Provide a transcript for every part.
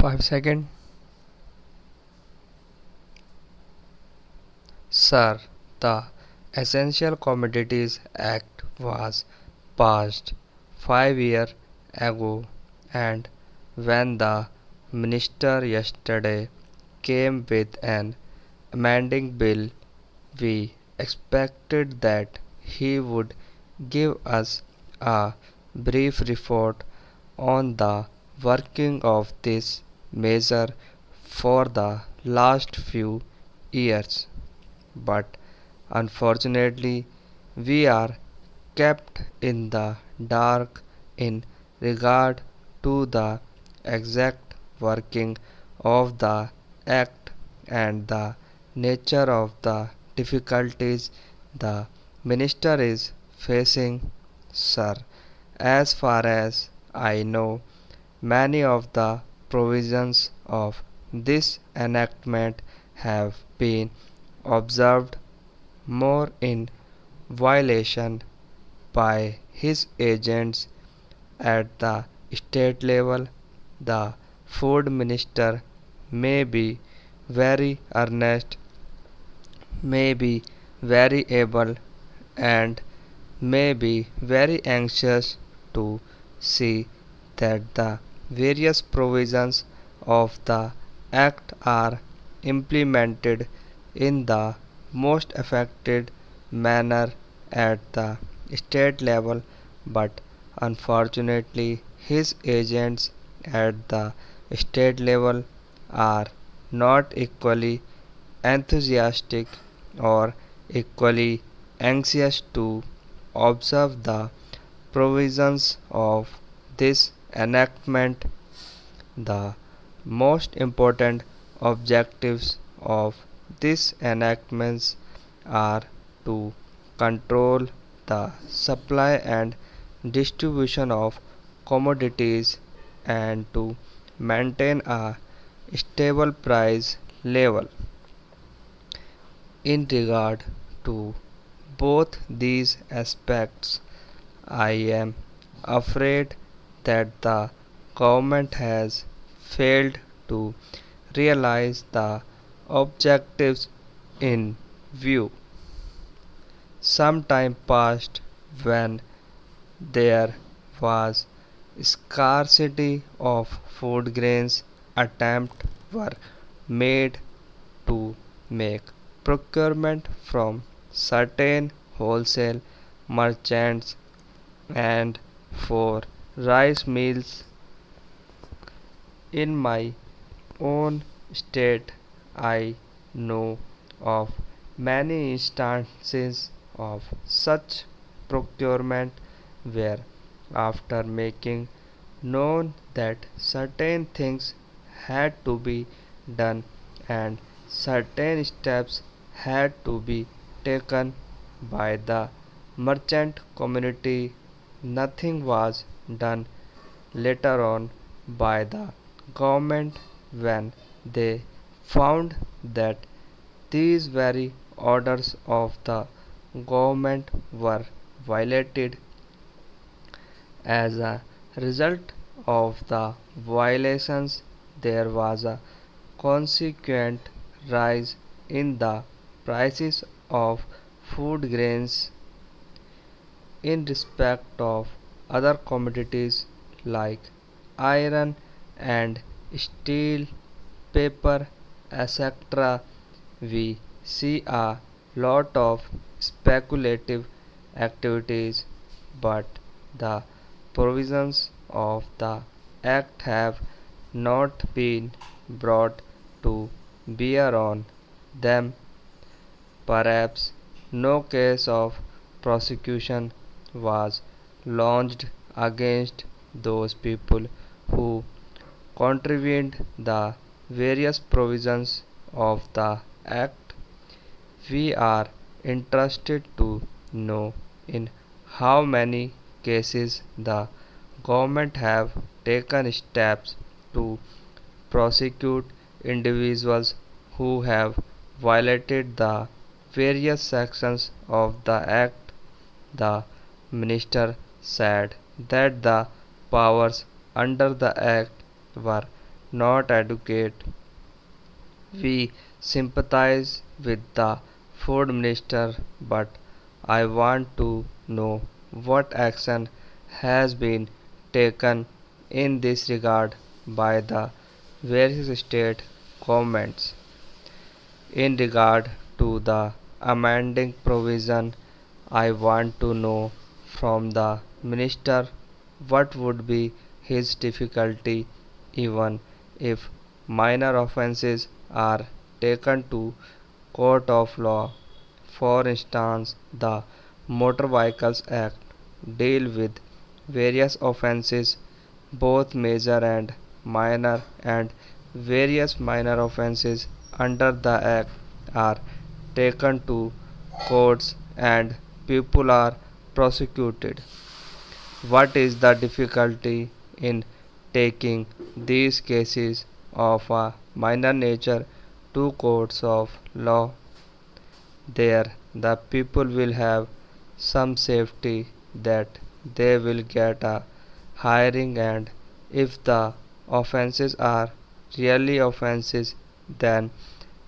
5 seconds. Sir, the Essential Commodities Act was passed 5 years ago, and when the minister yesterday came with an amending bill, we expected that he would give us a brief report on the working of this measure for the last few years. But unfortunately, we are kept in the dark in regard to the exact working of the Act and the nature of the difficulties the minister is facing, sir. As far as I know, many of the provisions of this enactment have been observed more in violation by his agents at the state level. The food minister may be very earnest, may be very able, and may be very anxious to see that the various provisions of the Act are implemented in the most effective manner at the state level, but unfortunately his agents at the state level are not equally enthusiastic or equally anxious to observe the provisions of this enactment. The most important objectives of these enactments are to control the supply and distribution of commodities and to maintain a stable price level. In regard to both these aspects, I am afraid that the government has failed to realize the objectives in view. Some time passed when there was scarcity of food grains. Attempts were made to make procurement from certain wholesale merchants and for rice mills. In my own state, I know of many instances of such procurement where, after making known that certain things had to be done and certain steps had to be taken by the merchant community, nothing was done later on by the government when they found that these very orders of the government were violated. As a result of the violations, there was a consequent rise in the prices of food grains. In respect of other commodities like iron and steel, paper, etc., we see a lot of speculative activities, but the provisions of the Act have not been brought to bear on them. Perhaps no case of prosecution was launched against those people who contravened the various provisions of the Act. We are interested to know in how many cases the government have taken steps to prosecute individuals who have violated the various sections of the Act. The minister said that the powers under the Act were not educate. We sympathize with the food minister, but I want to know what action has been taken in this regard by the various state governments. In regard to the amending provision, I want to know from the minister what would be his difficulty even if minor offences are taken to court of law. For instance, the Motor Vehicles Act deal with various offences, both major and minor, and various minor offences under the act are taken to courts and people are prosecuted. What is the difficulty in taking these cases of a minor nature to courts of law? There the people will have some safety that they will get a hearing, and if the offences are really offences, then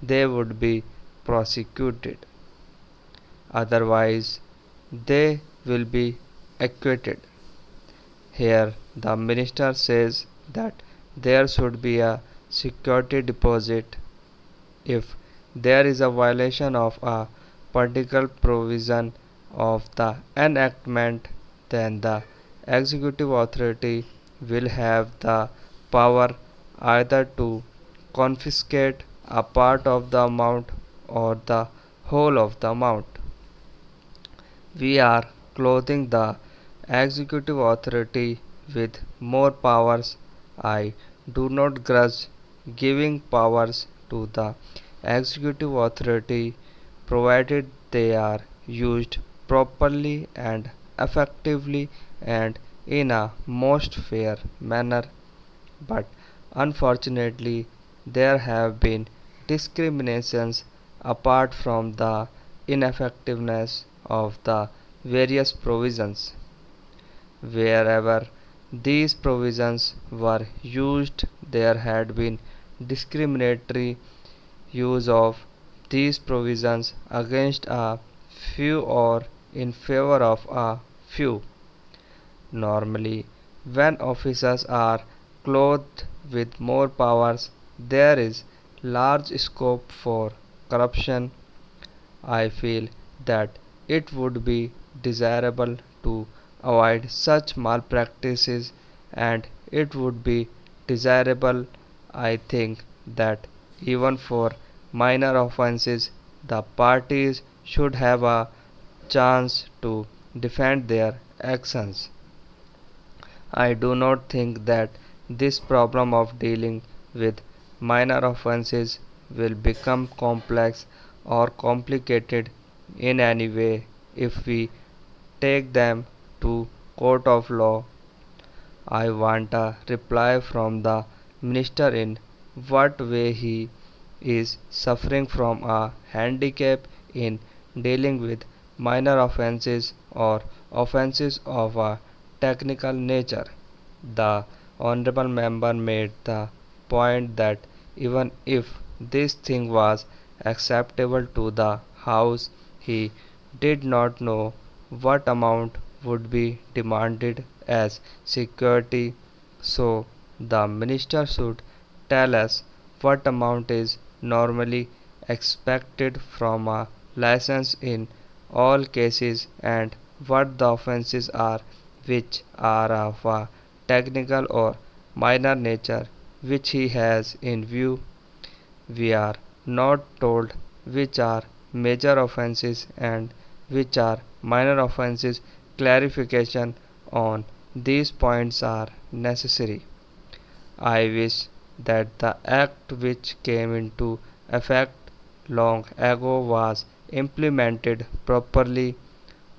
they would be prosecuted. Otherwise, they will be acquitted. Here, the minister says that there should be a security deposit if there is a violation of a particular provision of the enactment. Then the executive authority will have the power either to confiscate a part of the amount or the whole of the amount. We are clothing the executive authority with more powers. I do not grudge giving powers to the executive authority provided they are used properly and effectively and in a most fair manner. But unfortunately, there have been discriminations apart from the ineffectiveness of the various provisions. Wherever these provisions were used, there had been discriminatory use of these provisions against a few or in favor of a few. Normally, when officers are clothed with more powers, there is large scope for corruption. I feel that it would be desirable to avoid such malpractices, and it would be desirable, I think, that even for minor offences the parties should have a chance to defend their actions. I do not think that this problem of dealing with minor offences will become complex or complicated in any way if we take them to court of law. I want a reply from the minister in what way he is suffering from a handicap in dealing with minor offences or offences of a technical nature. The honorable member made the point that even if this thing was acceptable to the House, he did not know what amount would be demanded as security, so the minister should tell us what amount is normally expected from a license in all cases and what the offences are which are of a technical or minor nature which he has in view. We are not told which are major offences and which are minor offences. Clarification on these points are necessary. I wish that the act which came into effect long ago was implemented properly.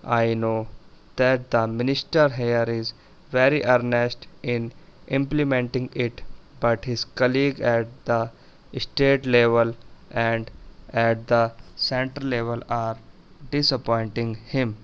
I know that the minister here is very earnest in implementing it, but his colleagues at the state level and at the central level are disappointing him.